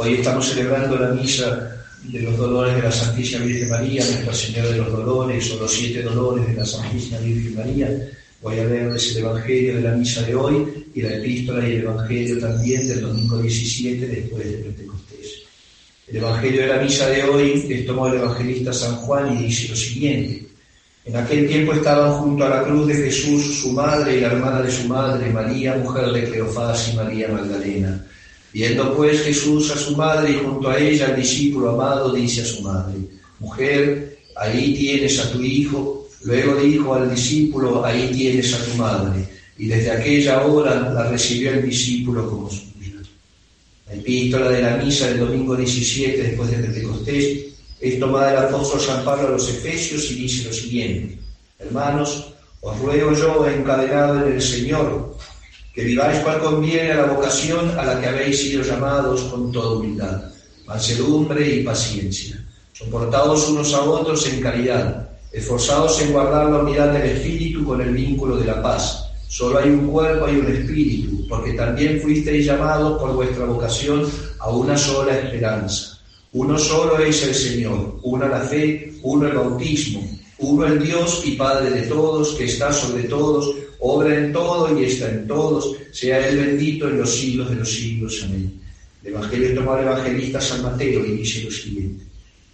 Hoy estamos celebrando la misa de los dolores de la Santísima Virgen María, Nuestra Señora de los Dolores, o los 7 dolores de la Santísima Virgen María. Voy a leerles el Evangelio de la misa de hoy y la epístola y el Evangelio también del domingo 17 después de Pentecostés. El Evangelio de la misa de hoy es tomado del evangelista San Juan y dice lo siguiente: en aquel tiempo estaban junto a la cruz de Jesús su madre y la hermana de su madre, María, mujer de Cleofás, y María Magdalena. Viendo pues Jesús a su madre y junto a ella al discípulo amado, dice a su madre: mujer, ahí tienes a tu hijo. Luego dijo al discípulo: ahí tienes a tu madre. Y desde aquella hora la recibió el discípulo como suya. La epístola de la misa del domingo 17 después de Pentecostés es tomada del apóstol San Pablo a los Efesios y dice lo siguiente: hermanos, os ruego yo, encadenado en el Señor, que viváis cual conviene a la vocación a la que habéis sido llamados, con toda humildad, mansedumbre y paciencia, soportaos unos a otros en caridad, esforzaos en guardar la unidad del Espíritu con el vínculo de la paz. Solo hay un cuerpo y un espíritu, porque también fuisteis llamados por vuestra vocación a una sola esperanza. Uno solo es el Señor, una la fe, uno el bautismo, uno el Dios y Padre de todos, que está sobre todos, obra en todo y está en todos, sea Él bendito en los siglos de los siglos. Amén. El Evangelio tomado el evangelista San Mateo y dice lo siguiente: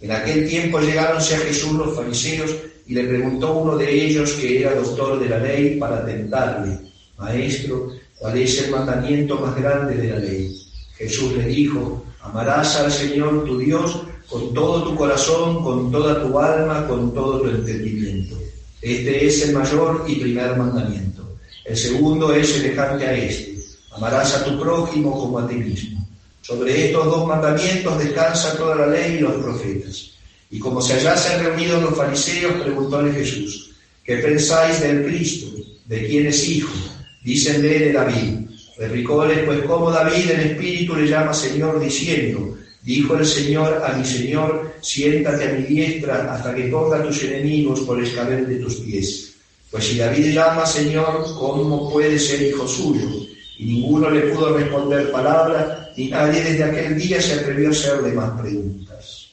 en aquel tiempo llegáronse a Jesús los fariseos y le preguntó uno de ellos, que era doctor de la ley, para tentarle: Maestro, ¿cuál es el mandamiento más grande de la ley? Jesús le dijo: amarás al Señor tu Dios con todo tu corazón, con toda tu alma, con todo tu entendimiento. Este es el mayor y primer mandamiento. El segundo es semejante a este: amarás a tu prójimo como a ti mismo. Sobre estos 2 mandamientos descansa toda la ley y los profetas. Y como se hallasen reunidos los fariseos, preguntóle Jesús: ¿qué pensáis del Cristo? ¿De quién es hijo? Dícenle: de David. Replicóles: pues cómo David en espíritu le llama Señor, diciendo: dijo el Señor a mi Señor, siéntate a mi diestra hasta que ponga a tus enemigos por escabel de tus pies. Pues si David llama Señor, ¿cómo puede ser hijo suyo? Y ninguno le pudo responder palabra, ni nadie desde aquel día se atrevió a hacerle más preguntas.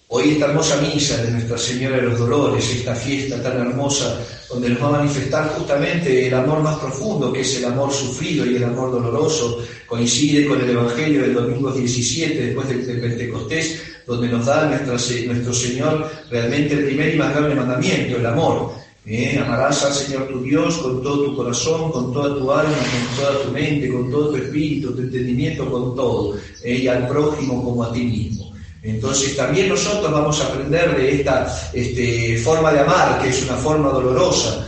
Hoy esta hermosa misa de Nuestra Señora de los Dolores, esta fiesta tan hermosa, donde nos va a manifestar justamente el amor más profundo, que es el amor sufrido y el amor doloroso, coincide con el Evangelio del domingo 17, después de Pentecostés, donde nos da nuestro Señor realmente el primer y más grande mandamiento, el amor. Amarás al Señor tu Dios con todo tu corazón, con toda tu alma, con toda tu mente, con todo tu espíritu, tu entendimiento, con todo, y al prójimo como a ti mismo. Entonces también nosotros vamos a aprender de esta forma de amar, que es una forma dolorosa,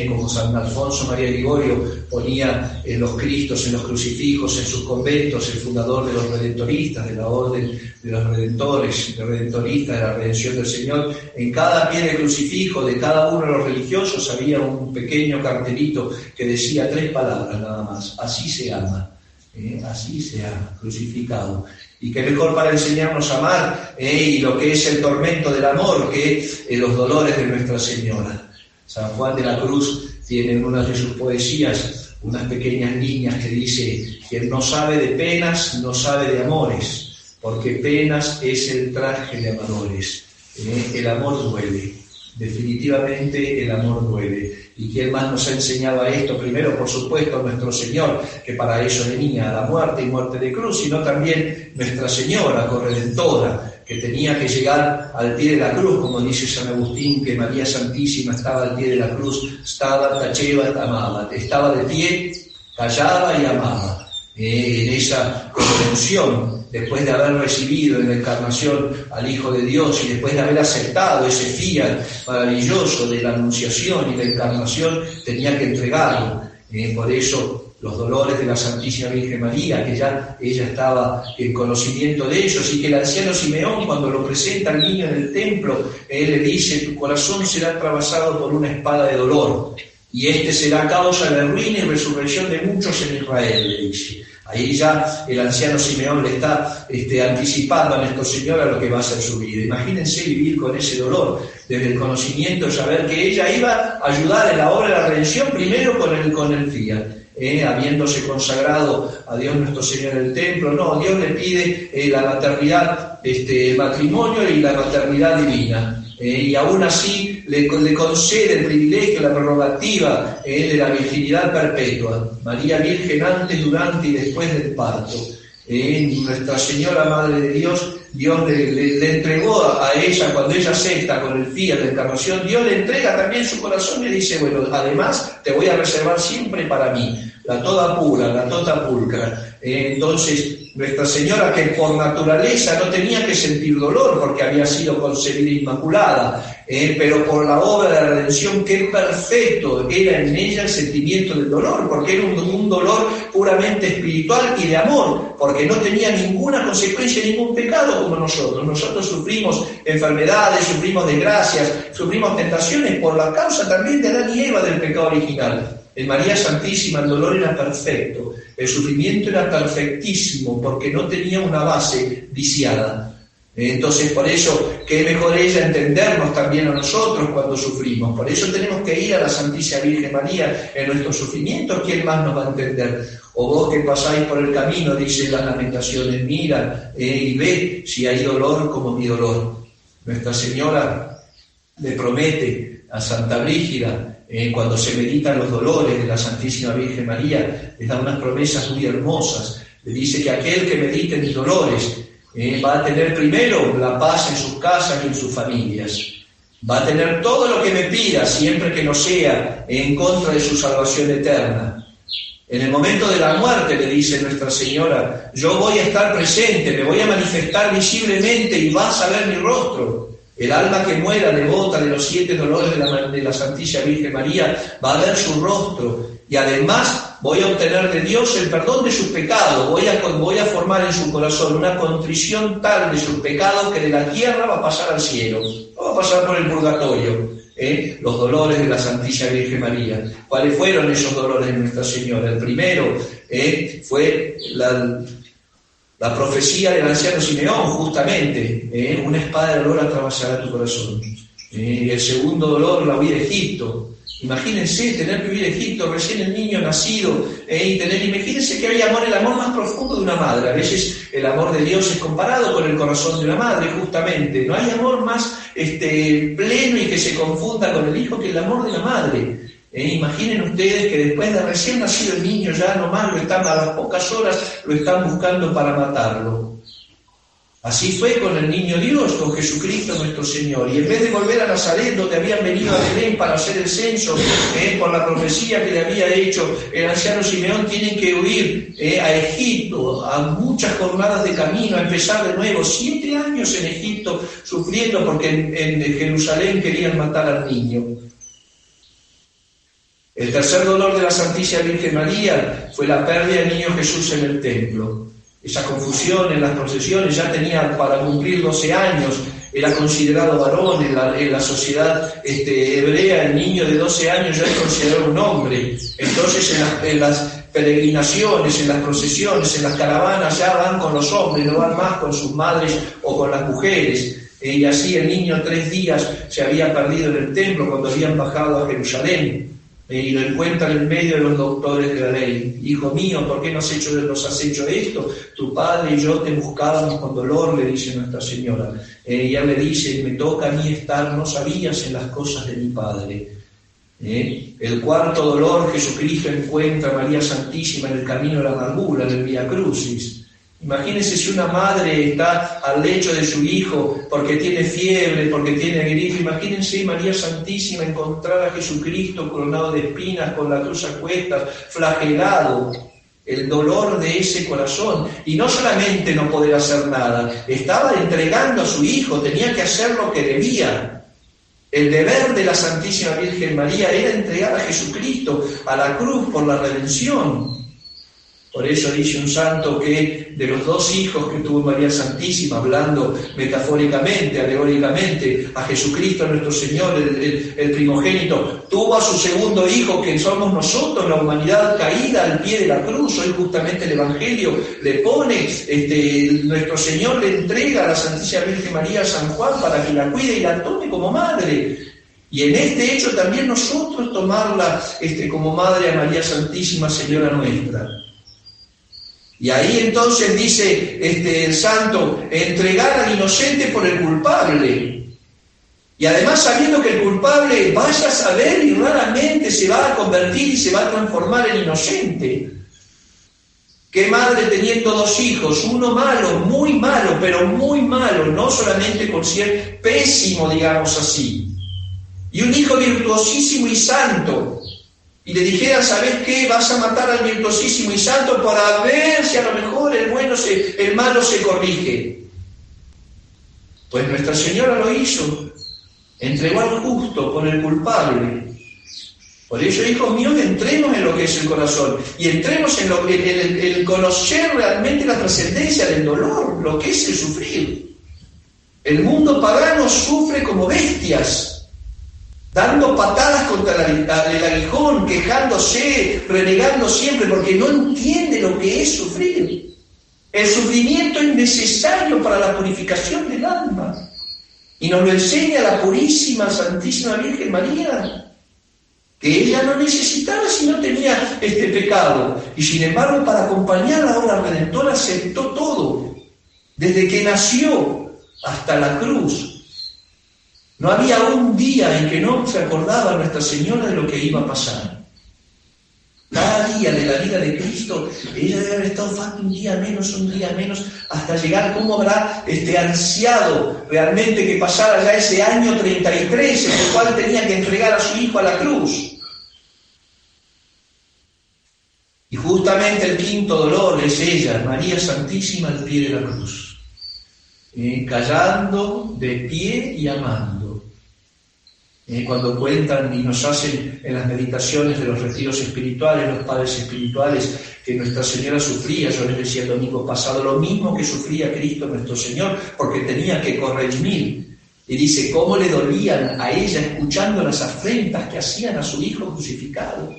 como San Alfonso María Ligorio ponía en los Cristos, en los crucifijos, en sus conventos, el fundador de los redentoristas, de la orden de los redentores, de redentoristas, de la redención del Señor. En cada pie del crucifijo de cada uno de los religiosos había un pequeño cartelito que decía 3 palabras nada más: así se ama. Así se ha crucificado. Y qué mejor para enseñarnos a amar, y lo que es el tormento del amor, que los dolores de Nuestra Señora. San Juan de la Cruz tiene en una de sus poesías unas pequeñas líneas que dice: quien no sabe de penas, no sabe de amores, porque penas es el traje de amadores. El amor duele, definitivamente el amor duele. ¿Y quién más nos ha enseñado a esto? Primero, por supuesto, nuestro Señor, que para eso venía a la muerte y muerte de cruz, sino también Nuestra Señora corredentora, que tenía que llegar al pie de la cruz, como dice San Agustín, que María Santísima estaba al pie de la cruz, estaba, tacheva, amaba, estaba de pie, callaba y amaba. En esa redención, después de haber recibido en la encarnación al Hijo de Dios y después de haber aceptado ese fiat maravilloso de la anunciación y la encarnación, tenía que entregarlo. Por eso los dolores de la Santísima Virgen María, que ya ella estaba en conocimiento de ellos, y que el anciano Simeón, cuando lo presenta al niño en el templo, él le dice: tu corazón será atravesado por una espada de dolor, y este será causa de ruina y resurrección de muchos en Israel, le dice. Ahí ya el anciano Simeón le está anticipando a nuestro Señor a lo que va a ser su vida. Imagínense vivir con ese dolor, desde el conocimiento, saber que ella iba a ayudar en la obra de la redención, primero con el fiat, habiéndose consagrado a Dios nuestro Señor en el templo. No, Dios le pide la maternidad, el matrimonio y la maternidad divina. Y aún así le concede el privilegio, la prerrogativa de la virginidad perpetua. María Virgen antes, durante y después del parto. Nuestra Señora Madre de Dios, Dios le entregó a ella, cuando ella acepta con el fiat de encarnación, Dios le entrega también su corazón y le dice, bueno, además te voy a reservar siempre para mí, la toda pura, la toda pulcra. Entonces, Nuestra Señora, que por naturaleza no tenía que sentir dolor porque había sido concebida inmaculada, pero por la obra de la redención, que perfecto era en ella el sentimiento del dolor, porque era un dolor puramente espiritual y de amor, porque no tenía ninguna consecuencia, ningún pecado como nosotros. Nosotros sufrimos enfermedades, sufrimos desgracias, sufrimos tentaciones por la causa también de Adán y Eva del pecado original. En María Santísima el dolor era perfecto, el sufrimiento era perfectísimo, porque no tenía una base viciada. Entonces, por eso, qué mejor ella entendernos también a nosotros cuando sufrimos. Por eso tenemos que ir a la Santísima Virgen María en nuestros sufrimientos. ¿Quién más nos va a entender? O vos que pasáis por el camino, dice las Lamentaciones, mira y ve si hay dolor como mi dolor. Nuestra Señora le promete a Santa Brígida, cuando se meditan los dolores de la Santísima Virgen María, les da unas promesas muy hermosas. Le dice que aquel que medite mis dolores va a tener primero la paz en sus casas y en sus familias. Va a tener todo lo que me pida, siempre que no sea en contra de su salvación eterna. En el momento de la muerte, le dice Nuestra Señora, yo voy a estar presente, me voy a manifestar visiblemente y vas a ver mi rostro. El alma que muera devota de los 7 dolores de la Santísima Virgen María va a ver su rostro, y además voy a obtener de Dios el perdón de sus pecados, voy a formar en su corazón una contrición tal de sus pecados que de la tierra va a pasar al cielo, no va a pasar por el purgatorio. Los dolores de la Santísima Virgen María. ¿Cuáles fueron esos dolores de Nuestra Señora? El primero fue la profecía del anciano Simeón, justamente, una espada de dolor atravesará tu corazón. El segundo dolor, la huida a Egipto. Imagínense tener que huir a Egipto, recién el niño nacido, imagínense que había amor, el amor más profundo de una madre. A veces el amor de Dios es comparado con el corazón de una madre, justamente. No hay amor más pleno y que se confunda con el hijo que el amor de la madre. Imaginen ustedes que después de recién nacido el niño, ya nomás lo están, a las pocas horas lo están buscando para matarlo. Así fue con el niño Dios, con Jesucristo nuestro Señor. Y en vez de volver a Nazaret, donde habían venido a Belén para hacer el censo, por la profecía que le había hecho el anciano Simeón, tienen que huir a Egipto, a muchas jornadas de camino, a empezar de nuevo. 7 años en Egipto sufriendo porque en Jerusalén querían matar al niño. El tercer dolor de la Santísima Virgen María fue la pérdida del niño Jesús en el templo. Esa confusión en las procesiones, ya tenía para cumplir 12 años, era considerado varón en la sociedad hebrea. El niño de 12 años ya es considerado un hombre. Entonces en las peregrinaciones, en las procesiones, en las caravanas, ya van con los hombres, no van más con sus madres o con las mujeres. Y así el niño 3 días se había perdido en el templo cuando habían bajado a Jerusalén. Y lo encuentran en medio de los doctores de la ley. Hijo mío, ¿por qué nos has hecho esto? Tu padre y yo te buscábamos con dolor, le dice Nuestra Señora. Y él le dice, me toca a mí estar, no sabías en las cosas de mi padre. El cuarto dolor, Jesucristo encuentra a María Santísima en el camino de la amargura, del Vía Crucis. Imagínense si una madre está al lecho de su hijo porque tiene fiebre, porque tiene gripe. Imagínense María Santísima encontrar a Jesucristo coronado de espinas, con la cruz a cuestas, flagelado. El dolor de ese corazón. Y no solamente no poder hacer nada, estaba entregando a su hijo, tenía que hacer lo que debía. El deber de la Santísima Virgen María era entregar a Jesucristo a la cruz por la redención. Por eso dice un santo que de los 2 hijos que tuvo María Santísima, hablando metafóricamente, alegóricamente, a Jesucristo nuestro Señor, el primogénito, tuvo a su segundo hijo, que somos nosotros, la humanidad caída al pie de la cruz. Hoy justamente el Evangelio le pone, nuestro Señor le entrega a la Santísima Virgen María a San Juan para que la cuide y la tome como madre. Y en este hecho también nosotros tomarla como Madre a María Santísima, Señora nuestra. Y ahí entonces dice el santo, entregar al inocente por el culpable. Y además sabiendo que el culpable vaya a saber y raramente se va a convertir y se va a transformar en inocente. ¿Qué madre teniendo 2 hijos, uno malo, muy malo, pero muy malo, no solamente con ser pésimo, digamos así, y un hijo virtuosísimo y santo, y le dijera, ¿sabes qué? Vas a matar al virtuosísimo y santo para ver si a lo mejor el malo se corrige? Pues Nuestra Señora lo hizo, entregó al justo por el culpable. Por ello, hijos míos, entremos en lo que es el corazón y entremos en el conocer realmente la trascendencia del dolor, lo que es el sufrir. El mundo pagano sufre como bestias, dando patadas contra el aguijón, quejándose, renegando siempre, porque no entiende lo que es sufrir. El sufrimiento es necesario para la purificación del alma. Y nos lo enseña la purísima Santísima Virgen María, que ella no necesitaba si no tenía este pecado. Y sin embargo, para acompañar a la obra redentora, aceptó todo, desde que nació hasta la cruz. No había un día en que no se acordaba Nuestra Señora de lo que iba a pasar. Cada día de la vida de Cristo, ella debe haber estado un día menos, hasta llegar, cómo habrá ansiado realmente que pasara ya ese año 33, en el cual tenía que entregar a su hijo a la cruz. Y justamente el quinto dolor es ella, María Santísima al pie de la cruz, callando, de pie y amando. Cuando cuentan y nos hacen en las meditaciones de los retiros espirituales, los padres espirituales, que Nuestra Señora sufría, yo les decía el domingo pasado, lo mismo que sufría Cristo nuestro Señor, porque tenía que corregir. Y dice, cómo le dolían a ella escuchando las afrentas que hacían a su Hijo crucificado.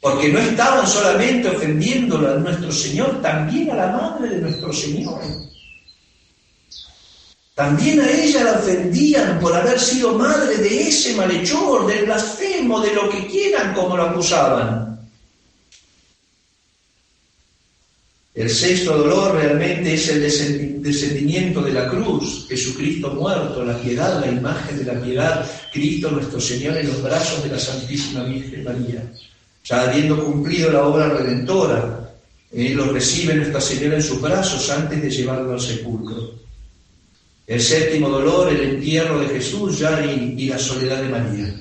Porque no estaban solamente ofendiéndolo a nuestro Señor, también a la Madre de nuestro Señor. También a ella la ofendían por haber sido madre de ese malhechor, del blasfemo, de lo que quieran, como lo acusaban. El sexto dolor realmente es el descendimiento de la cruz, Jesucristo muerto, la piedad, la imagen de la piedad, Cristo nuestro Señor en los brazos de la Santísima Virgen María. Ya habiendo cumplido la obra redentora, lo recibe Nuestra Señora en sus brazos antes de llevarlo al sepulcro. El séptimo dolor, el entierro de Jesús ya y la soledad de María.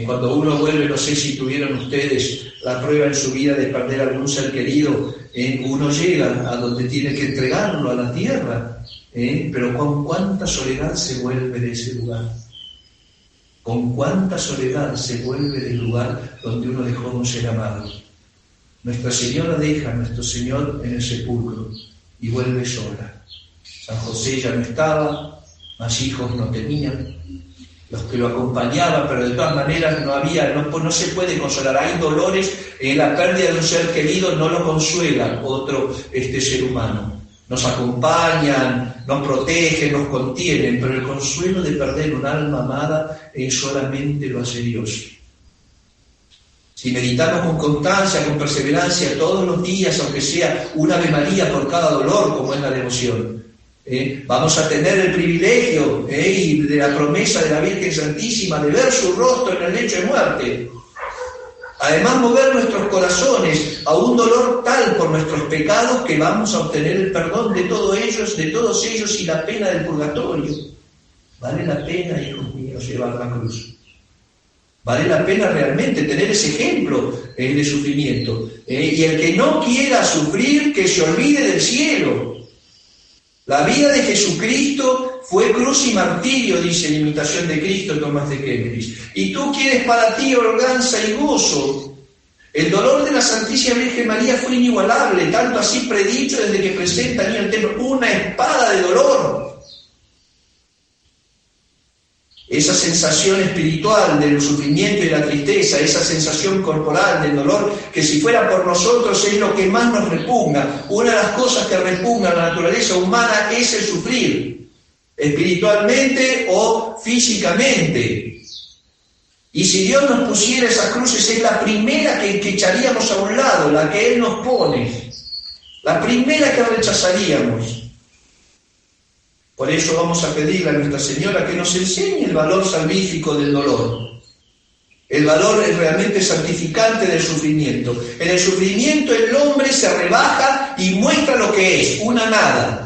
Cuando uno vuelve, no sé si tuvieron ustedes la prueba en su vida de perder algún ser querido, uno llega a donde tiene que entregarlo, a la tierra, pero con cuánta soledad se vuelve de ese lugar. Con cuánta soledad se vuelve del lugar donde uno dejó de ser amado. Nuestra Señora deja a nuestro Señor en el sepulcro y vuelve sola. San José ya no estaba, más hijos no tenían, los que lo acompañaban, pero de todas maneras no se puede consolar. Hay dolores, la pérdida de un ser querido no lo consuela otro ser humano. Nos acompañan, nos protegen, nos contienen, pero el consuelo de perder un alma amada solamente lo hace Dios. Si meditamos con constancia, con perseverancia, todos los días, aunque sea una Ave María por cada dolor, como es la devoción, vamos a tener el privilegio y de la promesa de la Virgen Santísima de ver su rostro en el lecho de muerte. Además, mover nuestros corazones a un dolor tal por nuestros pecados que vamos a obtener el perdón de todos ellos y la pena del purgatorio. Vale la pena, hijos míos, llevar la cruz. Vale la pena realmente tener ese ejemplo de sufrimiento. Y el que no quiera sufrir, que se olvide del cielo. La vida de Jesucristo fue cruz y martirio, dice la Imitación de Cristo Tomás de Kempis. Y tú quieres para ti holganza y gozo. El dolor de la Santísima Virgen María fue inigualable, tanto así predicho desde que presenta en el templo una espada de dolor. Esa sensación espiritual del sufrimiento y la tristeza, esa sensación corporal del dolor, que si fuera por nosotros es lo que más nos repugna. Una de las cosas que repugna a la naturaleza humana es el sufrir. espiritualmente o físicamente. Y si Dios nos pusiera esas cruces, es la primera que echaríamos a un lado, la que Él nos pone, la primera que rechazaríamos. Por eso vamos a pedirle a Nuestra Señora que nos enseñe el valor salvífico del dolor. El valor es realmente santificante del sufrimiento. En el sufrimiento el hombre se rebaja y muestra lo que es, una nada.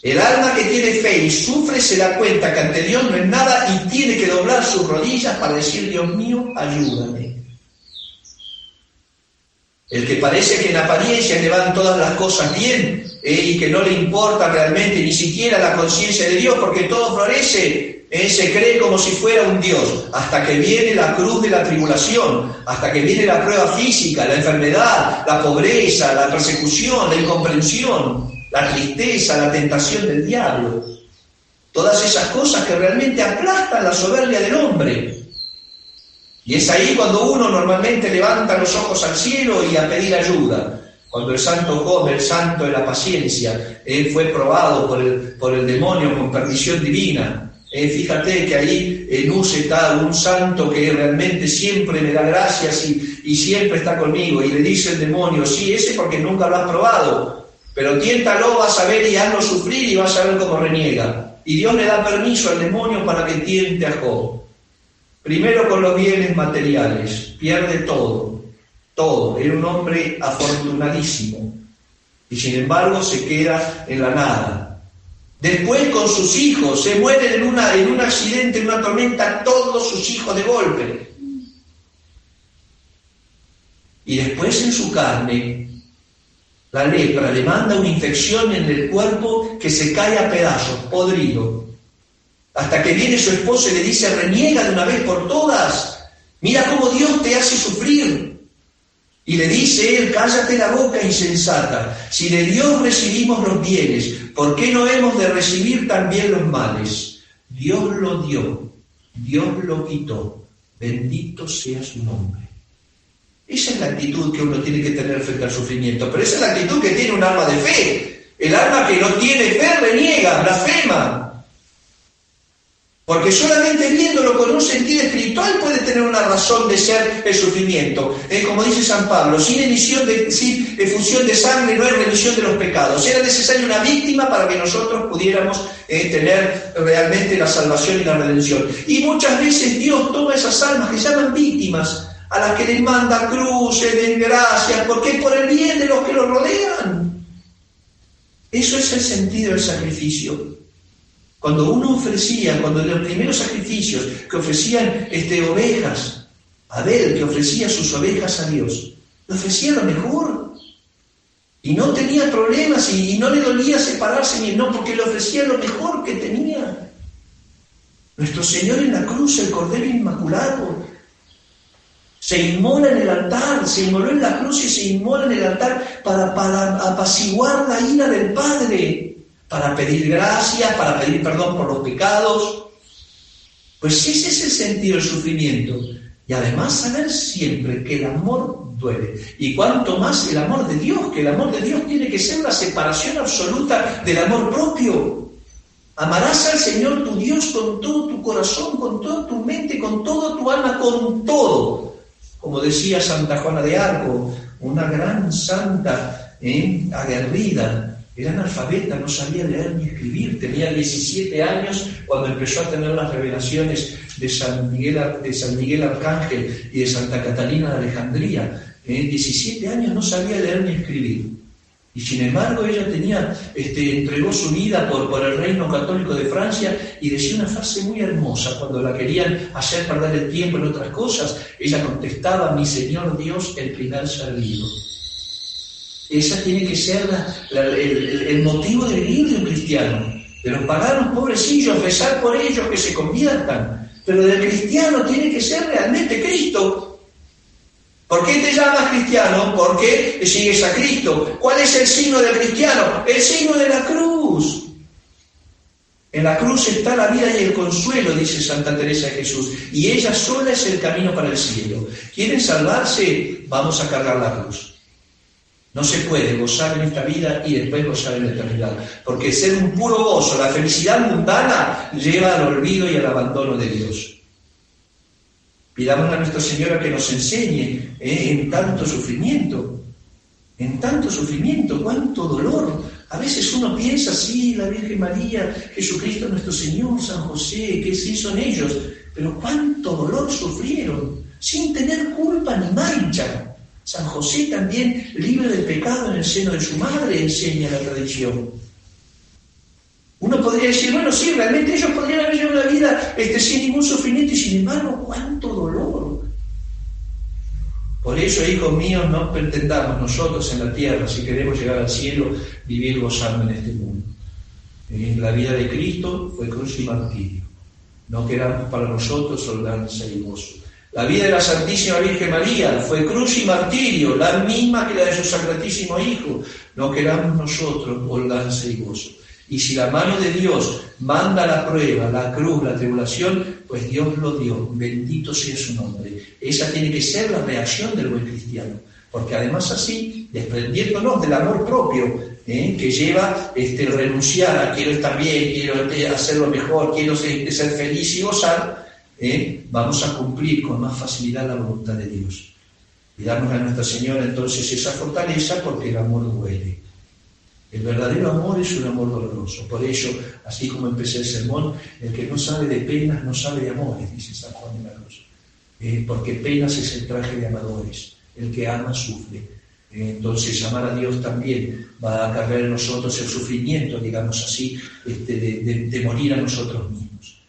El alma que tiene fe y sufre se da cuenta que ante Dios no es nada y tiene que doblar sus rodillas para decir: Dios mío, ayúdame. El que parece que en apariencia le van todas las cosas bien y que no le importa realmente ni siquiera la conciencia de Dios porque todo florece, se cree como si fuera un Dios, hasta que viene la cruz de la tribulación, hasta que viene la prueba física, la enfermedad, la pobreza, la persecución, la incomprensión, la tristeza, la tentación del diablo. Todas esas cosas que realmente aplastan la soberbia del hombre. Y es ahí cuando uno normalmente levanta los ojos al cielo y a pedir ayuda. Cuando el santo Job, el santo de la paciencia, fue probado por el demonio con perdición divina. Fíjate que ahí en Uz está un santo que realmente siempre me da gracias y siempre está conmigo. Y le dice el demonio: sí, ese porque nunca lo has probado, pero tiéntalo, vas a ver y hazlo sufrir y vas a ver cómo reniega. Y Dios le da permiso al demonio para que tiente a Job. Primero con los bienes materiales, pierde todo, era un hombre afortunadísimo, y sin embargo se queda en la nada. Después con sus hijos, se mueren en un accidente, en una tormenta, todos sus hijos de golpe. Y después en su carne, la lepra le manda una infección en el cuerpo que se cae a pedazos, podrido. Hasta que viene su esposo y le dice: reniega de una vez por todas, mira cómo Dios te hace sufrir. Y le dice él: cállate la boca, insensata, si de Dios recibimos los bienes, ¿por qué no hemos de recibir también los males? Dios lo dio, Dios lo quitó, bendito sea su nombre. Esa es la actitud que uno tiene que tener frente al sufrimiento, pero esa es la actitud que tiene un alma de fe. El alma que no tiene fe reniega, blasfema. Porque solamente viéndolo con un sentido espiritual puede tener una razón de ser el sufrimiento. Como dice San Pablo, sin efusión de sangre no hay remisión de los pecados. Era necesaria una víctima para que nosotros pudiéramos tener realmente la salvación y la redención. Y muchas veces Dios toma esas almas que se llaman víctimas, a las que les manda cruces, desgracias, porque es por el bien de los que los rodean. Eso es el sentido del sacrificio. Cuando uno ofrecía, cuando los primeros sacrificios que ofrecían ovejas, Abel que ofrecía sus ovejas a Dios, le ofrecía lo mejor. Y no tenía problemas y no le dolía separarse porque le ofrecía lo mejor que tenía. Nuestro Señor en la cruz, el Cordero Inmaculado, se inmola en el altar, se inmoló en la cruz y se inmola en el altar para apaciguar la ira del Padre. Para pedir gracias, para pedir perdón por los pecados. Pues ese es el sentido del sufrimiento. Y además saber siempre que el amor duele. Y cuanto más el amor de Dios, que el amor de Dios tiene que ser la separación absoluta del amor propio. Amarás al Señor tu Dios con todo tu corazón, con toda tu mente, con toda tu alma, con todo. Como decía Santa Juana de Arco, una gran santa aguerrida. Era analfabeta, no sabía leer ni escribir, tenía 17 años cuando empezó a tener las revelaciones de San Miguel Arcángel y de Santa Catalina de Alejandría. 17 años no sabía leer ni escribir. Y sin embargo ella entregó su vida por el reino católico de Francia y decía una frase muy hermosa cuando la querían hacer perder el tiempo en otras cosas. Ella contestaba: mi Señor Dios, el primer servido. Esa tiene que ser el motivo de vivir de un cristiano. De los paganos pobrecillos, rezar por ellos que se conviertan. Pero del cristiano tiene que ser realmente Cristo. ¿Por qué te llamas cristiano? Porque sigues a Cristo. ¿Cuál es el signo del cristiano? El signo de la cruz. En la cruz está la vida y el consuelo, dice Santa Teresa de Jesús. Y ella sola es el camino para el cielo. ¿Quieren salvarse? Vamos a cargar la cruz. No se puede gozar en esta vida y después gozar en la eternidad, porque ser un puro gozo, la felicidad mundana, lleva al olvido y al abandono de Dios. Pidamos a Nuestra Señora que nos enseñe en tanto sufrimiento, cuánto dolor. A veces uno piensa, sí, la Virgen María, Jesucristo nuestro Señor, San José, que sí son ellos, pero cuánto dolor sufrieron, sin tener culpa ni mancha. San José también, libre del pecado en el seno de su madre, enseña la tradición. Uno podría decir, bueno, sí, realmente ellos podrían haber llevado una vida sin ningún sufrimiento, y sin embargo, cuánto dolor. Por eso, hijos míos, no pretendamos nosotros en la tierra, si queremos llegar al cielo, vivir gozando en este mundo. La vida de Cristo fue cruz y martirio. No queramos para nosotros holganza y gozo. La vida de la Santísima Virgen María fue cruz y martirio, la misma que la de su Sacratísimo Hijo. No queramos nosotros holganza y gozo. Y si la mano de Dios manda la prueba, la cruz, la tribulación, pues Dios lo dio. Bendito sea su nombre. Esa tiene que ser la reacción del buen cristiano. Porque además así, desprendiéndonos del amor propio, que lleva renunciar a quiero estar bien, quiero hacerlo mejor, quiero ser feliz y gozar, vamos a cumplir con más facilidad la voluntad de Dios. Y darnos a Nuestra Señora entonces esa fortaleza, porque el amor duele. El verdadero amor es un amor doloroso. Por ello, así como empecé el sermón, el que no sabe de penas no sabe de amores, dice San Juan de la Cruz. Porque penas es el traje de amadores. El que ama sufre. Entonces, amar a Dios también va a cargar en nosotros el sufrimiento, digamos así, de morir a nosotros mismos.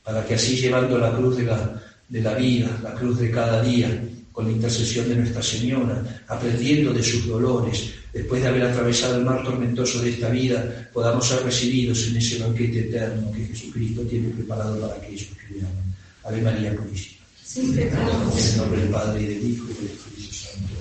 Para que así, llevando la cruz de la vida, la cruz de cada día, con la intercesión de Nuestra Señora, aprendiendo de sus dolores, después de haber atravesado el mar tormentoso de esta vida, podamos ser recibidos en ese banquete eterno que Jesucristo tiene preparado para aquellos que le aman. Ave María Purísima. Sin pecado. En el nombre del Padre, y del Hijo, y del Espíritu Santo.